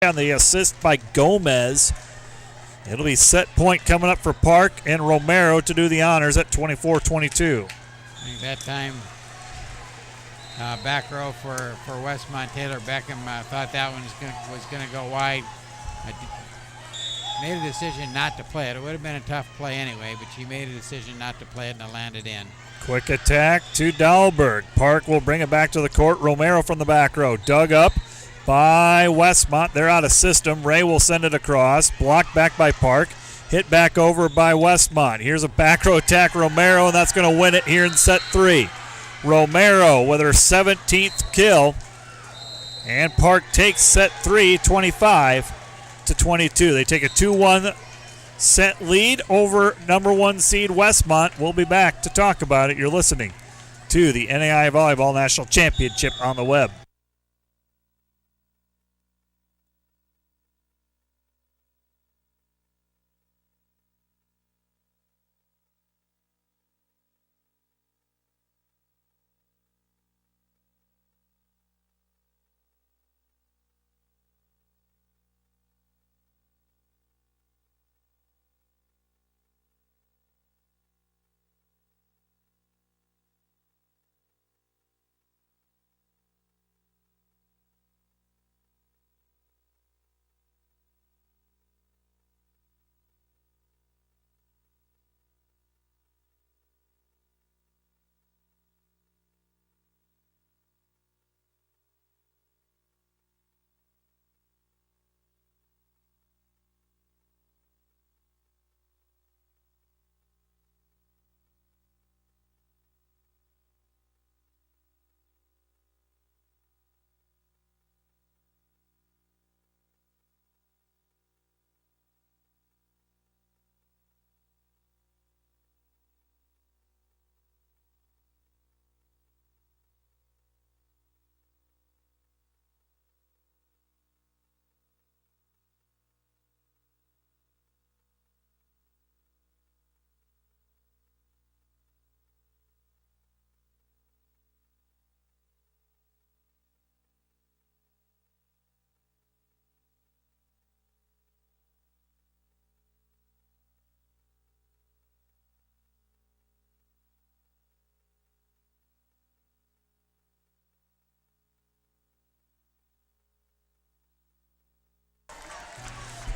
on the assist by Gomez. It'll be set point coming up for Park and Romero to do the honors at 24-22. I think that time back row for Westmont. Taylor Beckham thought that one was going to go wide. Made a decision not to play it. It would have been a tough play anyway, but she made a decision not to play it and it landed in. Quick attack to Dahlberg. Park will bring it back to the court. Romero from the back row. Dug up by Westmont. They're out of system. Ray will send it across. Blocked back by Park. Hit back over by Westmont. Here's a back row attack, Romero, and that's going to win it here in set 3. Romero with her 17th kill. And Park takes set 3, 25-22. They take a 2-1 set lead over number 1 seed Westmont. We'll be back to talk about it. You're listening to the NAI Volleyball National Championship on the web.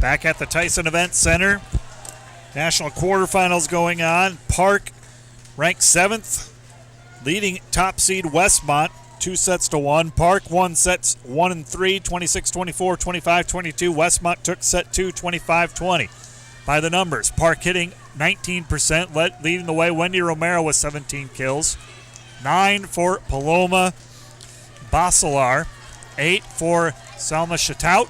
Back at the Tyson Event Center. National quarterfinals going on. Park ranked 7th, leading top seed Westmont 2-1. Park won sets 1 and 3, 26-24, 25-22. Westmont took set 2, 25-20. By the numbers, Park hitting 19%, leading the way. Wendy Romero with 17 kills. 9 for Paloma Bacelar. 8 for Salma Chatout.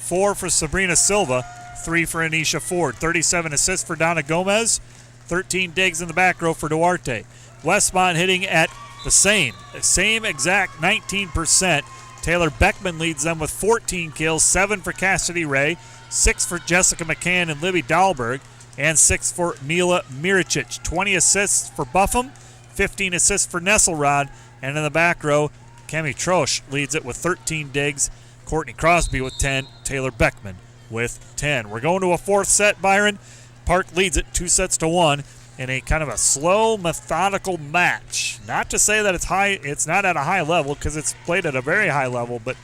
4 for Sabrina Silva, 3 for Anisha Ford. 37 assists for Donna Gomez, 13 digs in the back row for Duarte. Westmont hitting at the same exact 19%. Taylor Beckman leads them with 14 kills, 7 for Cassidy Ray, 6 for Jessica McCann and Libby Dahlberg, and 6 for Mila Miricic. 20 assists for Buffum, 15 assists for Nesselrod, and in the back row, Cami Trosch leads it with 13 digs. Courtney Crosby with 10, Taylor Beckman with 10. We're going to a 4th set, Byron. Park leads it 2-1 in a kind of a slow, methodical match. Not to say that it's not at a high level, because it's played at a very high level, but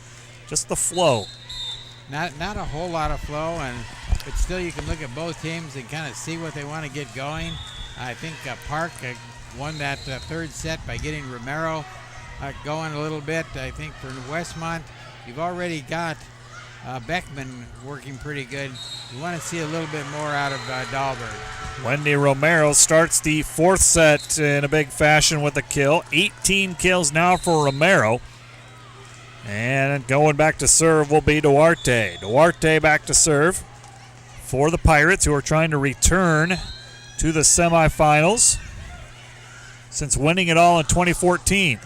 just the flow. Not a whole lot of flow, but still you can look at both teams and kind of see what they want to get going. I think Park won that 3rd set by getting Romero going a little bit. I think for Westmont, you've already got Beckman working pretty good. You want to see a little bit more out of Dahlberg. Wendy Romero starts the 4th set in a big fashion with a kill. 18 kills now for Romero. And going back to serve will be Duarte. Duarte back to serve for the Pirates, who are trying to return to the semifinals since winning it all in 2014.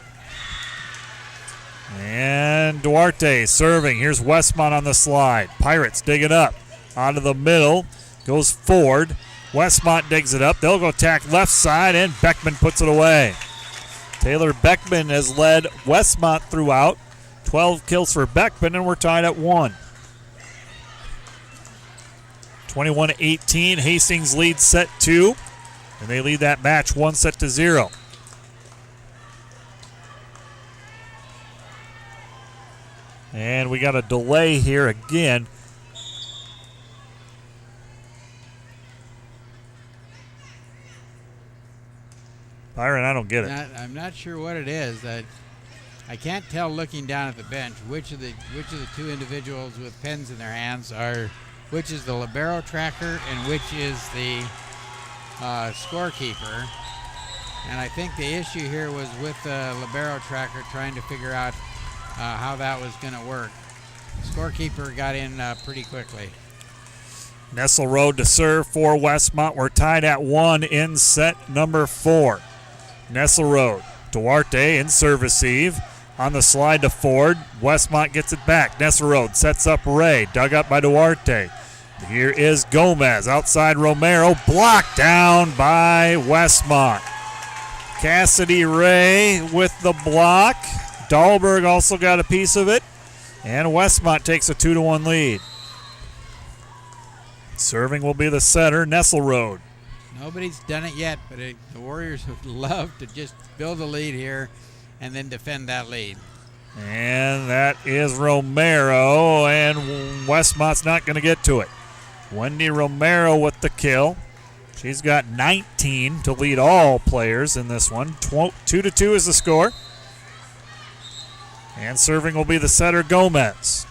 And Duarte serving. Here's Westmont on the slide. Pirates dig it up. Onto the middle. Goes Ford. Westmont digs it up. They'll go attack left side, and Beckman puts it away. Taylor Beckman has led Westmont throughout. 12 kills for Beckman, and we're tied at 1. 21-18. Hastings leads set 2, and they lead that match 1-0. And we got a delay here again. Byron, I don't get it. I'm not sure what it is. I can't tell looking down at the bench which of the two individuals with pens in their hands which is the libero tracker and which is the scorekeeper. And I think the issue here was with the libero tracker trying to figure out how that was going to work. The scorekeeper got in pretty quickly. Nestle Road to serve for Westmont. We're tied at 1 in set number 4. Nestle Road, Duarte in serve receive. On the slide to Ford. Westmont gets it back. Nestle Road sets up Ray. Dug up by Duarte. Here is Gomez. Outside Romero. Blocked down by Westmont. Cassidy Ray with the block. Dahlberg also got a piece of it. And Westmont takes a 2-1 lead. Serving will be the setter, Nestle Road. Nobody's done it yet, but the Warriors would love to just build a lead here and then defend that lead. And that is Romero, and Westmont's not going to get to it. Wendy Romero with the kill. She's got 19 to lead all players in this one. 2-2 is the score. And serving will be the setter, Gomez.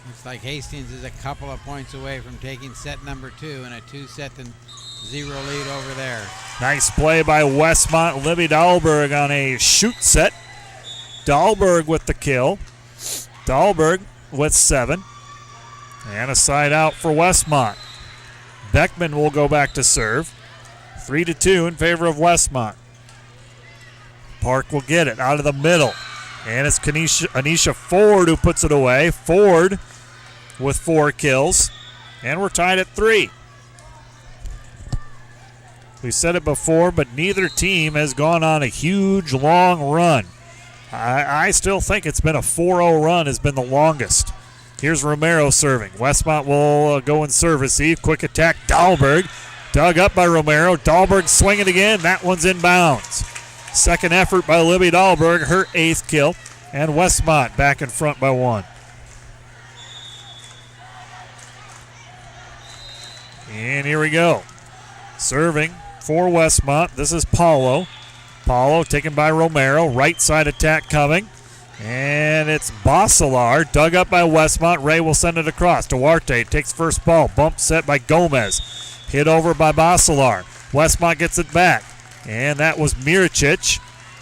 Looks like Hastings is a couple of points away from taking set number 2 and a 2-0 lead over there. Nice play by Westmont. Libby Dahlberg on a shoot set. Dahlberg with the kill. Dahlberg with 7. And a side out for Westmont. Beckman will go back to serve. 3-2 in favor of Westmont. Park will get it out of the middle. And it's Anisha Ford who puts it away. Ford with 4 kills. And we're tied at 3. We said it before, but neither team has gone on a huge, long run. I still think it's been a 4-0 run has been the longest. Here's Romero serving. Westmont will go and serve receive. Quick attack, Dahlberg. Dug up by Romero. Dahlberg swinging again. That one's in bounds. Second effort by Libby Dahlberg, her 8th kill. And Westmont back in front by 1. And here we go. Serving for Westmont. This is Paulo. Paulo taken by Romero. Right side attack coming. And it's Basilar. Dug up by Westmont. Ray will send it across. Duarte takes first ball. Bump set by Gomez. Hit over by Basilar. Westmont gets it back. And that was Miricic.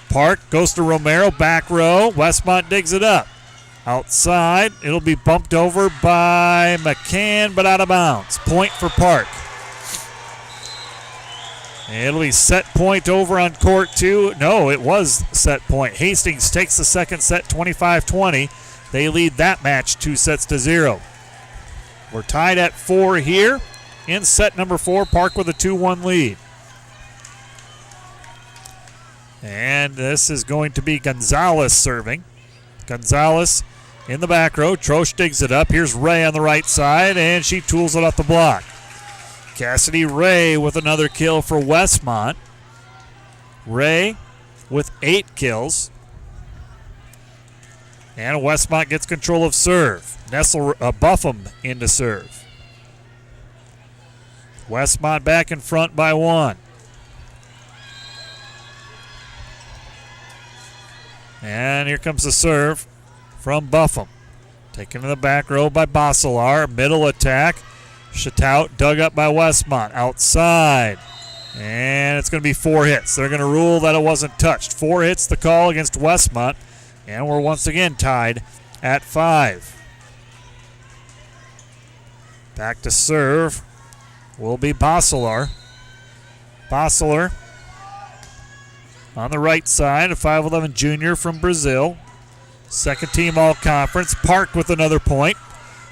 Park goes to Romero. Back row. Westmont digs it up. Outside. It'll be bumped over by McCann, but out of bounds. Point for Park. It'll be set point over on court 2. No, it was set point. Hastings takes the second set 25-20. They lead that match 2-0. We're tied at 4 here in set number 4. Park with a 2-1 lead. And this is going to be Gonzalez serving. Gonzalez in the back row. Trosh digs it up. Here's Ray on the right side, and she tools it off the block. Cassidy Ray with another kill for Westmont. Ray with 8 kills. And Westmont gets control of serve. Buffum into serve. Westmont back in front by 1. And here comes the serve from Buffum. Taken in the back row by Basilar. Middle attack. Chatout dug up by Westmont. Outside. And it's going to be 4 hits. They're going to rule that it wasn't touched. 4 hits the call against Westmont. And we're once again tied at 5. Back to serve will be Basilar. Basilar on the right side, a 5'11 junior from Brazil. Second team all-conference. Park with another point.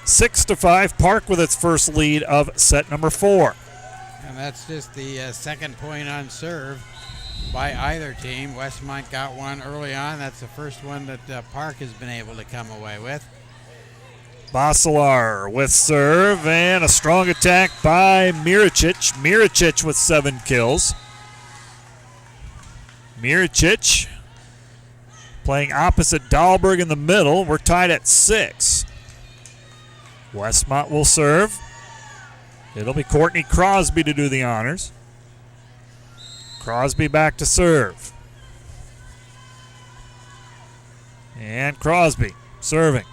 6-5, Park with its first lead of set number 4. And that's just the second point on serve by either team. Westmont got one early on. That's the first one that Park has been able to come away with. Basilar with serve and a strong attack by Miricic. Miricic with 7 kills. Miricic playing opposite Dahlberg in the middle. We're tied at 6. Westmont will serve. It'll be Courtney Crosby to do the honors. Crosby back to serve. And Crosby serving.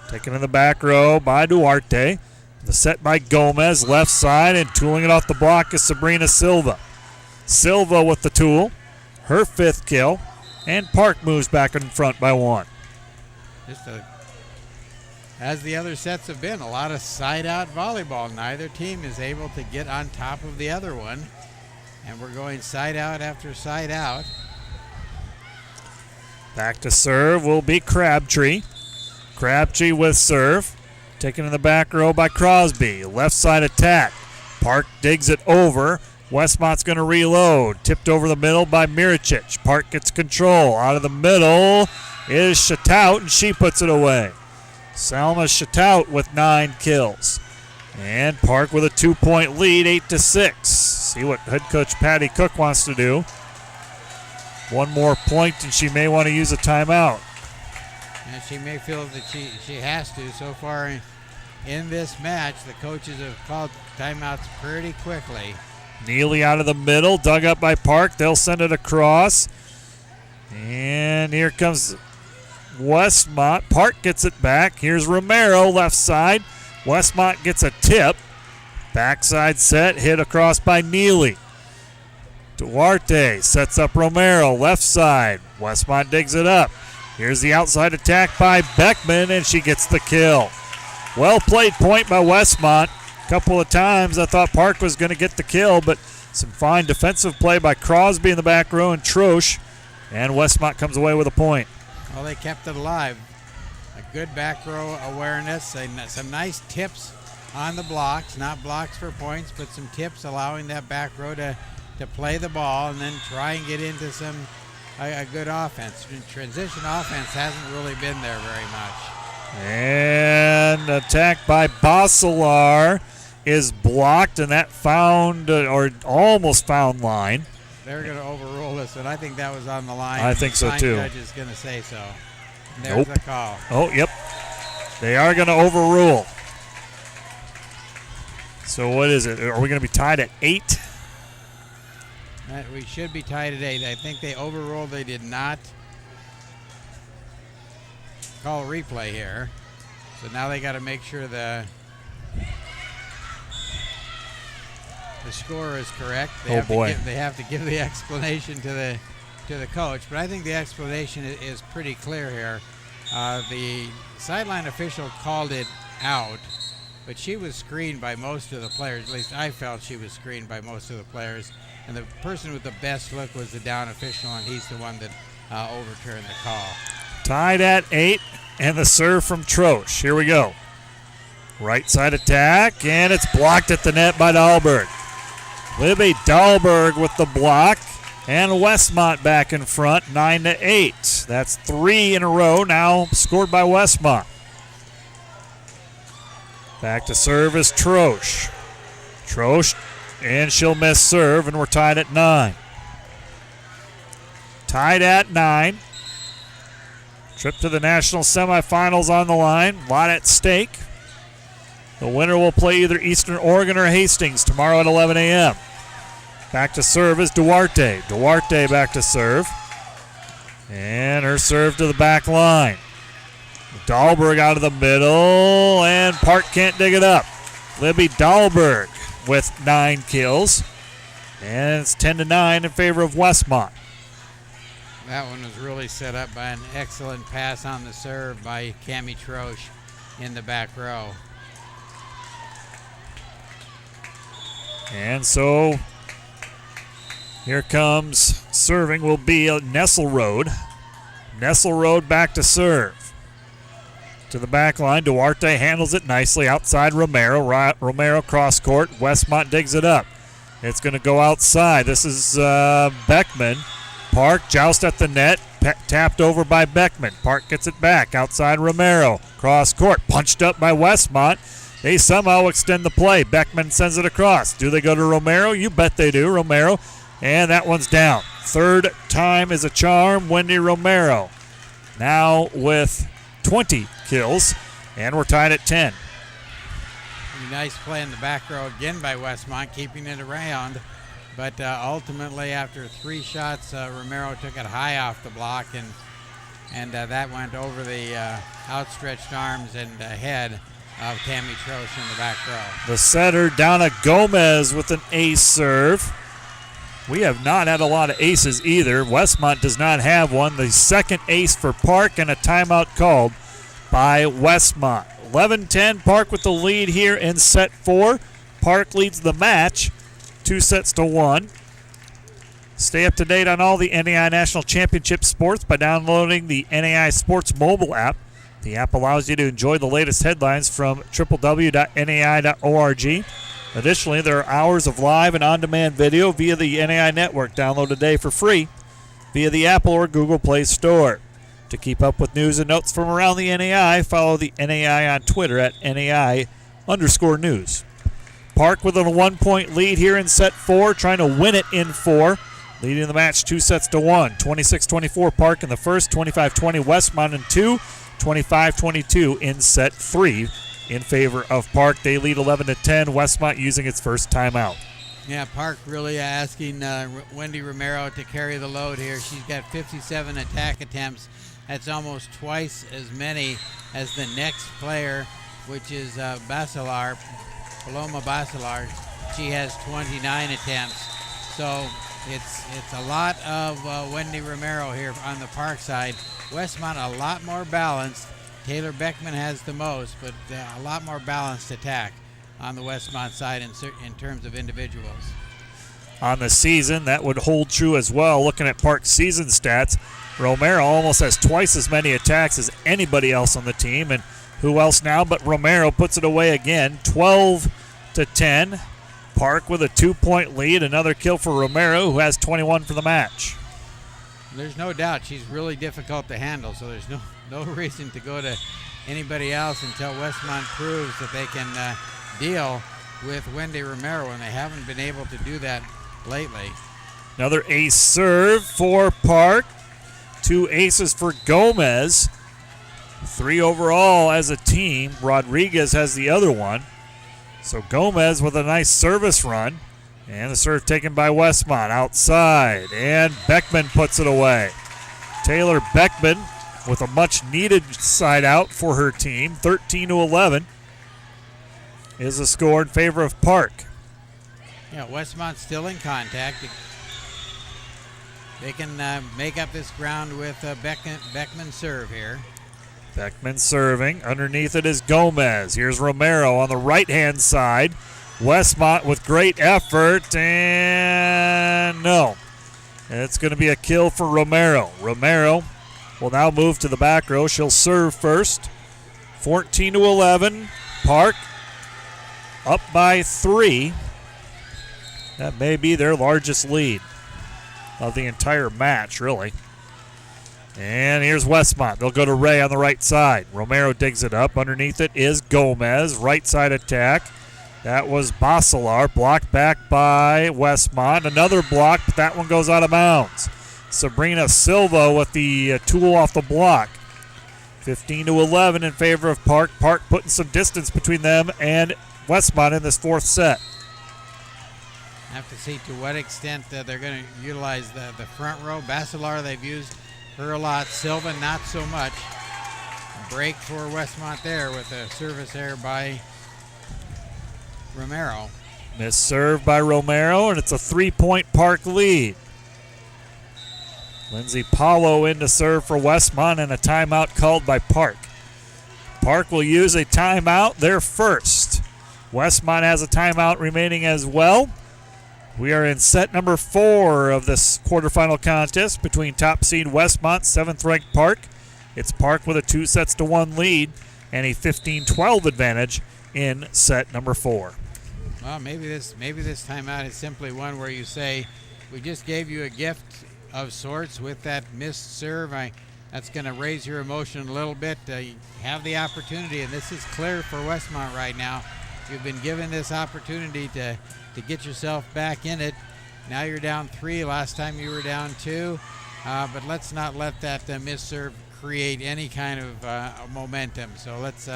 Taken in the back row by Duarte. The set by Gomez, left side, and tooling it off the block is Sabrina Silva. Silva with the tool, her 5th kill, and Park moves back in front by 1. As the other sets have been, a lot of side-out volleyball. Neither team is able to get on top of the other one, and we're going side-out after side-out. Back to serve will be Crabtree. Crabtree with serve. Taken in the back row by Crosby. Left side attack. Park digs it over. Westmont's going to reload. Tipped over the middle by Miricic. Park gets control. Out of the middle is Chatout, and she puts it away. Salma Chatout with 9 kills. And Park with a 2-point lead, 8-6. See what head coach Patty Cook wants to do. One more point, and she may want to use a timeout. And she may feel that she has to. So far in this match, the coaches have called timeouts pretty quickly. Neely out of the middle, dug up by Park. They'll send it across. And here comes Westmont. Park gets it back. Here's Romero, left side. Westmont gets a tip. Backside set, hit across by Neely. Duarte sets up Romero, left side. Westmont digs it up. Here's the outside attack by Beckman, and she gets the kill. Well played point by Westmont. A couple of times I thought Park was going to get the kill, but some fine defensive play by Crosby in the back row and Troche, and Westmont comes away with a point. Well, they kept it alive. A good back row awareness, some nice tips on the blocks, not blocks for points, but some tips allowing that back row to play the ball and then try and get into a good offense. Transition offense hasn't really been there very much. And attack by Basilar is blocked, and that found or almost found line. They're going to overrule this, but I think that was on the line. I think so too. The judge is going to say so. And there's the call. Oh, yep. They are going to overrule. So what is it? Are we going to be tied at 8? We should be tied at 8. I think they overruled. They did not call a replay here. So now they got to make sure the score is correct. They have to give the explanation to the coach. But I think the explanation is pretty clear here. The sideline official called it out, but she was screened by most of the players. At least I felt she was screened by most of the players. And the person with the best look was the down official, and he's the one that overturned the call. Tied at 8, and the serve from Troche. Here we go. Right side attack, and it's blocked at the net by Dahlberg. Libby Dahlberg with the block, and Westmont back in front, 9-8. That's 3 in a row now scored by Westmont. Back to serve is Troche. Troche, and she'll miss serve, and we're tied at 9. Tied at 9. Trip to the national semifinals on the line. A lot at stake. The winner will play either Eastern Oregon or Hastings tomorrow at 11 a.m. Back to serve is Duarte. Duarte back to serve. And her serve to the back line. Dahlberg out of the middle, and Park can't dig it up. Libby Dahlberg with 9 kills. And it's 10-9 in favor of Westmont. That one was really set up by an excellent pass on the serve by Cami Troche in the back row. And so here comes serving will be Nesselrode. Nesselrode back to serve. To the back line, Duarte handles it nicely outside Romero. Romero cross court. Westmont digs it up. It's going to go outside. This is Beckman. Park joust at the net. tapped over by Beckman. Park gets it back outside Romero. Cross court, punched up by Westmont. They somehow extend the play. Beckman sends it across. Do they go to Romero? You bet they do. Romero, and that one's down. Third time is a charm. Wendy Romero now with 20 kills, and we're tied at 10. Nice play in the back row again by Westmont, keeping it around. But ultimately, after 3 shots, Romero took it high off the block, and that went over the outstretched arms and head of Tammy Trosh in the back row. The setter, Donna Gomez, with an ace serve. We have not had a lot of aces either. Westmont does not have one. The second ace for Park, and a timeout called by Westmont. 11-10, Park with the lead here in set 4. Park leads the match 2-1. Stay up to date on all the NAI National Championship sports by downloading the NAI Sports mobile app. The app allows you to enjoy the latest headlines from www.nai.org. Additionally, there are hours of live and on-demand video via the NAI network. Download today for free via the Apple or Google Play Store. To keep up with news and notes from around the NAI, follow the NAI on Twitter at NAI_news. Park with a 1-point lead here in set 4, trying to win it in 4. Leading the match 2-1. 26-24 Park in the first, 25-20 Westmont in 2, 25-22 in set 3 in favor of Park. They lead 11-10, Westmont using its first timeout. Yeah, Park really asking Wendy Romero to carry the load here. She's got 57 attack attempts. That's almost twice as many as the next player, which is Basilar, Paloma Basilar. She has 29 attempts. So it's a lot of Wendy Romero here on the Park side. Westmont a lot more balanced. Taylor Beckman has the most, but a lot more balanced attack on the Westmont side in terms of individuals. On the season, that would hold true as well. Looking at Park's season stats, Romero almost has twice as many attacks as anybody else on the team. And who else now but Romero puts it away again, 12-10. Park with a 2-point lead. Another kill for Romero, who has 21 for the match. There's no doubt she's really difficult to handle, so there's no reason to go to anybody else until Westmont proves that they can deal with Wendy Romero, and they haven't been able to do that lately. Another ace serve for Park. 2 aces for Gomez. 3 overall as a team. Rodriguez has the other one. So Gomez with a nice service run. And the serve taken by Westmont outside. And Beckman puts it away. Taylor Beckman with a much-needed side out for her team. 13-11 is the score in favor of Park. Yeah, Westmont's still in contact. They can make up this ground with Beckman serve here. Beckman serving. Underneath it is Gomez. Here's Romero on the right-hand side. Westmont with great effort, and no. It's going to be a kill for Romero. Romero will now move to the back row. She'll serve first. 14-11. Park up by 3. That may be their largest lead of the entire match, really. And here's Westmont. They'll go to Ray on the right side. Romero digs it up. Underneath it is Gomez. Right side attack. That was Basilar. Blocked back by Westmont. Another block, but that one goes out of bounds. Sabrina Silva with the tool off the block. 15-11 in favor of Park. Park putting some distance between them and Westmont in this 4th set. Have to see to what extent they're going to utilize the front row. Basilar, they've used her a lot. Silva, not so much. Break for Westmont there with a service there by Romero. Miss serve by Romero, and it's a 3-point Park lead. Lindsay Paulo in to serve for Westmont, and a timeout called by Park. Park will use a timeout, their first. Westmont has a timeout remaining as well. We are in set number 4 of this quarterfinal contest between top seed Westmont, 7th-ranked Park. It's Park with a 2-1 lead and a 15-12 advantage in set number 4. Well, maybe this timeout is simply one where you say, we just gave you a gift of sorts with that missed serve. That's going to raise your emotion a little bit. You have the opportunity, and this is clear for Westmont right now. You've been given this opportunity to get yourself back in it. Now you're down 3. Last time you were down 2. But let's not let that missed serve create any kind of momentum. So let's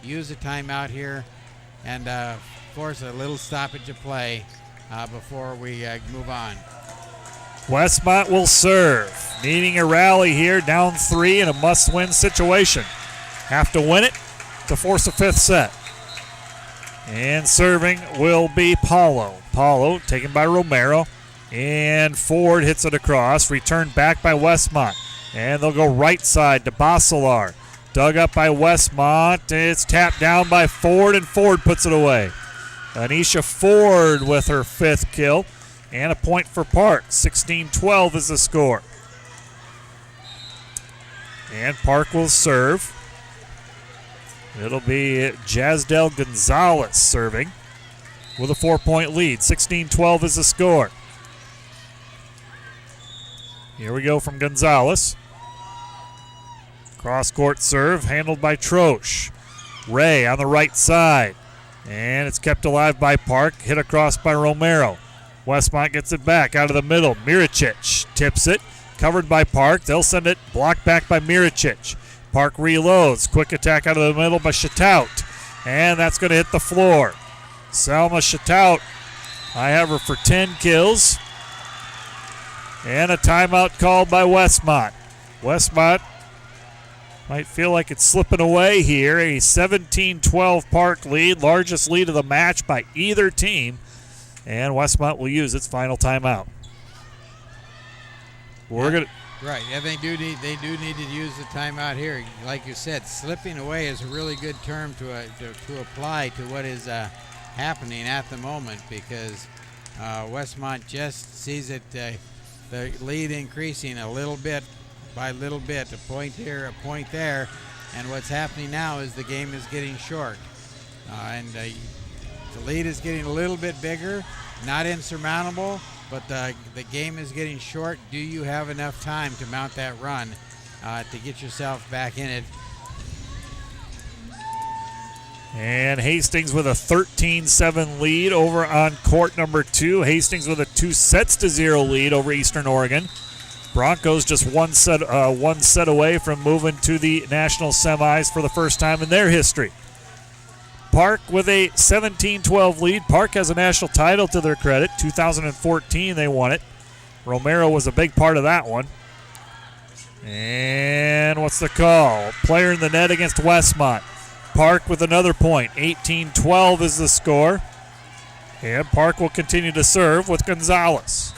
use a timeout here and force a little stoppage of play before we move on. Westmont will serve, needing a rally here, down 3 in a must-win situation. Have to win it to force a 5th set. And serving will be Paulo. Paulo taken by Romero. And Ford hits it across. Returned back by Westmont. And they'll go right side to Basilar. Dug up by Westmont. It's tapped down by Ford, and Ford puts it away. Anisha Ford with her 5th kill. And a point for Park. 16-12 is the score. And Park will serve. It'll be Jazdel Gonzalez serving with a 4-point lead. 16-12 is the score. Here we go from Gonzalez. Cross-court serve handled by Troche. Ray on the right side. And it's kept alive by Park. Hit across by Romero. Westmont gets it back out of the middle. Miricic tips it. Covered by Park. They'll send it blocked back by Miricic. Park reloads. Quick attack out of the middle by Chatout. And that's going to hit the floor. Selma Chatout, I have her for 10 kills. And a timeout called by Westmont. Westmont might feel like it's slipping away here. A 17-12 Park lead, largest lead of the match by either team. And Westmont will use its final timeout. Right, yeah, they do need to use the timeout here. Like you said, slipping away is a really good term to apply to what is happening at the moment, because Westmont just sees it, the lead increasing a little bit by little bit, a point here, a point there, and what's happening now is the game is getting short, and the lead is getting a little bit bigger, not insurmountable, but the game is getting short. Do you have enough time to mount that run to get yourself back in it? And Hastings with a 13-7 lead over on court number 2. Hastings with a 2-0 lead over Eastern Oregon. Broncos just one set away from moving to the national semis for the first time in their history. Park with a 17-12 lead. Park has a national title to their credit. 2014 they won it. Romero was a big part of that one. And what's the call? Player in the net against Westmont. Park with another point. 18-12 is the score. And Park will continue to serve with Gonzalez.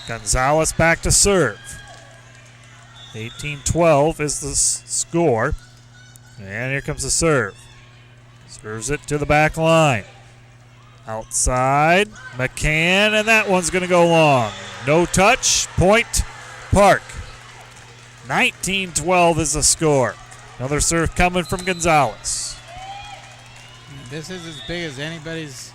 Gonzalez back to serve. 18-12 is the score. And here comes the serve. Serves it to the back line. Outside, McCann, and that one's going to go long. No touch, point, Park. 19-12 is the score. Another serve coming from Gonzalez. This is as big as anybody's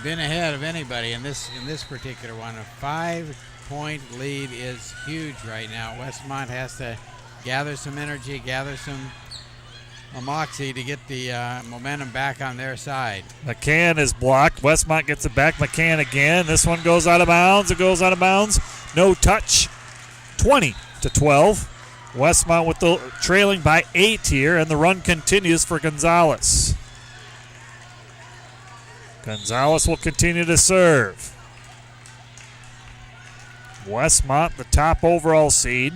been ahead of anybody in this particular one. A 5-point lead is huge right now. Westmont has to gather some energy, gather some moxie to get the momentum back on their side. McCann is blocked. Westmont gets it back. McCann again. This one goes out of bounds. It goes out of bounds. No touch. 20-12. Westmont with the trailing by 8 here, and the run continues for Gonzalez. Gonzalez will continue to serve. Westmont, the top overall seed,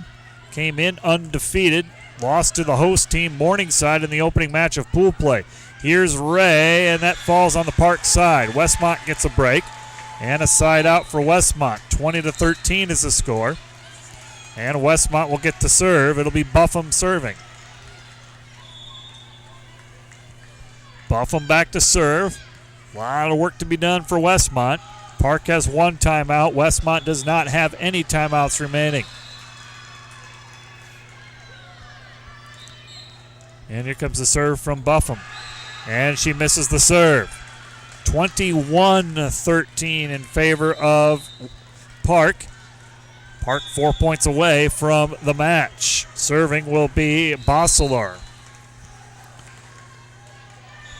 came in undefeated. Lost to the host team, Morningside, in the opening match of pool play. Here's Ray, and that falls on the Park side. Westmont gets a break, and a side out for Westmont. 20-13 is the score. And Westmont will get to serve. It'll be Buffum serving. Buffum back to serve. A lot of work to be done for Westmont. Park has one timeout. Westmont does not have any timeouts remaining. And here comes the serve from Buffum. And she misses the serve. 21-13 in favor of Park. Park 4 points away from the match. Serving will be Bosselar.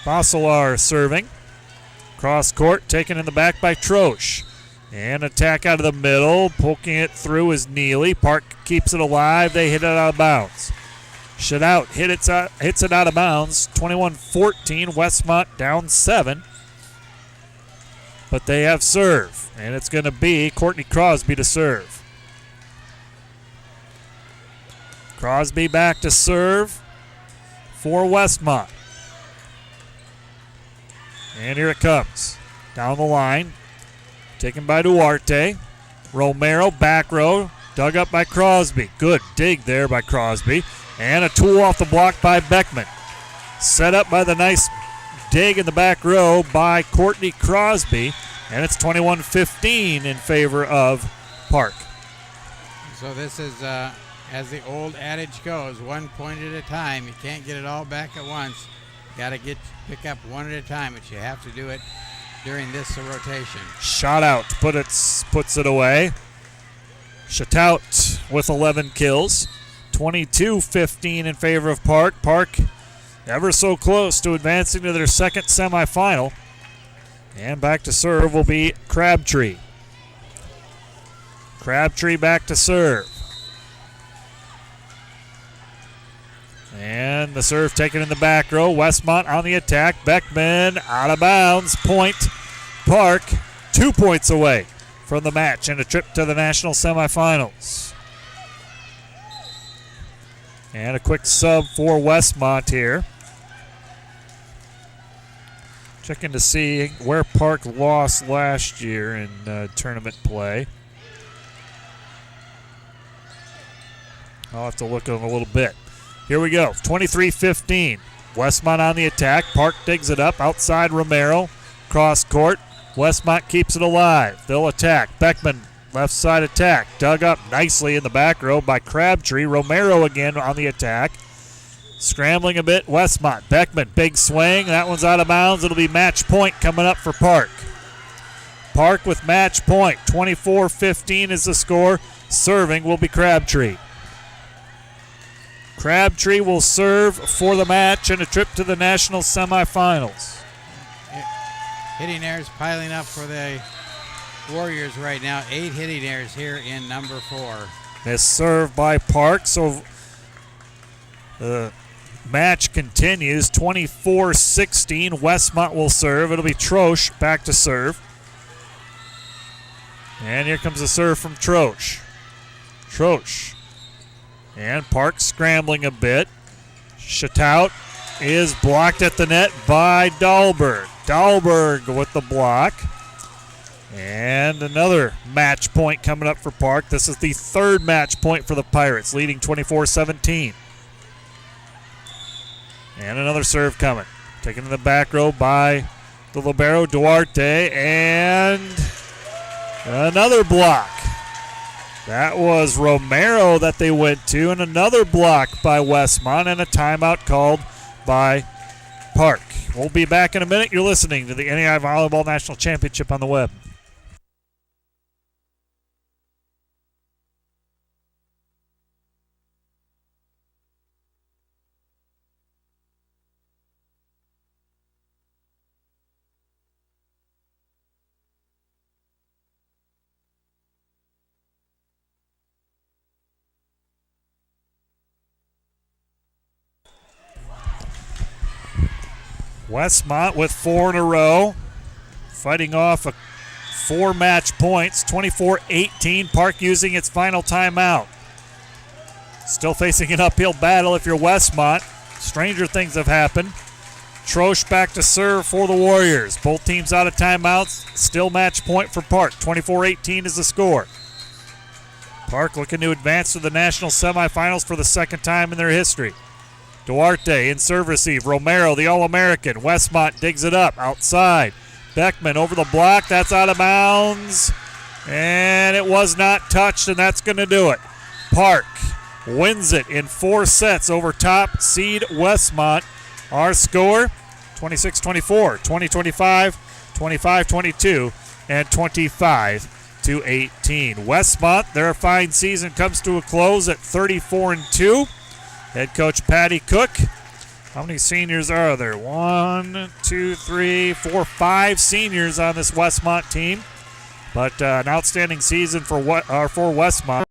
Bosselar serving. Cross court, taken in the back by Troche. And attack out of the middle, poking it through is Neely. Park keeps it alive. They hit it out of bounds. Shutout hits it out of bounds. 21-14. Westmont down 7. But they have serve, and it's going to be Courtney Crosby to serve. Crosby back to serve for Westmont. And here it comes. Down the line. Taken by Duarte. Romero, back row. Dug up by Crosby. Good dig there by Crosby. And a tool off the block by Beckman. Set up by the nice dig in the back row by Courtney Crosby. And it's 21-15 in favor of Park. So this is, as the old adage goes, 1 point at a time. You can't get it all back at once. Got to pick up one at a time, but you have to do it during this rotation. Shot out, puts it away. Shutout with 11 kills. 22-15 in favor of Park. Park ever so close to advancing to their second semifinal. And back to serve will be Crabtree. Crabtree back to serve. And the serve taken in the back row. Westmont on the attack. Beckman out of bounds. Point. Park 2 points away from the match and a trip to the national semifinals. And a quick sub for Westmont here. Checking to see where Park lost last year in tournament play. I'll have to look at them a little bit. Here we go, 23-15. Westmont on the attack. Park digs it up outside Romero. Cross court. Westmont keeps it alive. They'll attack. Beckman, left side attack. Dug up nicely in the back row by Crabtree. Romero again on the attack. Scrambling a bit, Westmont. Beckman, big swing. That one's out of bounds. It'll be match point coming up for Park. Park with match point. 24-15 is the score. Serving will be Crabtree. Crabtree will serve for the match and a trip to the national semifinals. Hitting errors piling up for the Warriors right now. 8 hitting errors here in number 4. This serve by Park, so the match continues. 24-16. Westmont will serve. It'll be Troche back to serve. And here comes the serve from Troche. Troche. And Park scrambling a bit. Shutout is blocked at the net by Dahlberg. Dahlberg with the block. And another match point coming up for Park. This is the third match point for the Pirates, leading 24-17. And another serve coming. Taken in the back row by the libero Duarte. And another block. That was Romero that they went to, and another block by Westmont, and a timeout called by Park. We'll be back in a minute. You're listening to the NAI Volleyball National Championship on the web. Westmont with 4 in a row, fighting off 4 match points, 24-18. Park using its final timeout. Still facing an uphill battle if you're Westmont. Stranger things have happened. Troche back to serve for the Warriors. Both teams out of timeouts. Still match point for Park. 24-18 is the score. Park looking to advance to the national semifinals for the second time in their history. Duarte in serve receive. Romero, the All-American. Westmont digs it up outside. Beckman over the block. That's out of bounds. And it was not touched, and that's going to do it. Park wins it in 4 sets over top seed Westmont. Our score, 26-24, 20-25, 25-22, and 25-20. 18. Westmont, their fine season comes to a close at 34-2. Head coach Patty Cook. How many seniors are there? 1, 2, 3, 4, 5 seniors on this Westmont team. But an outstanding season for Westmont.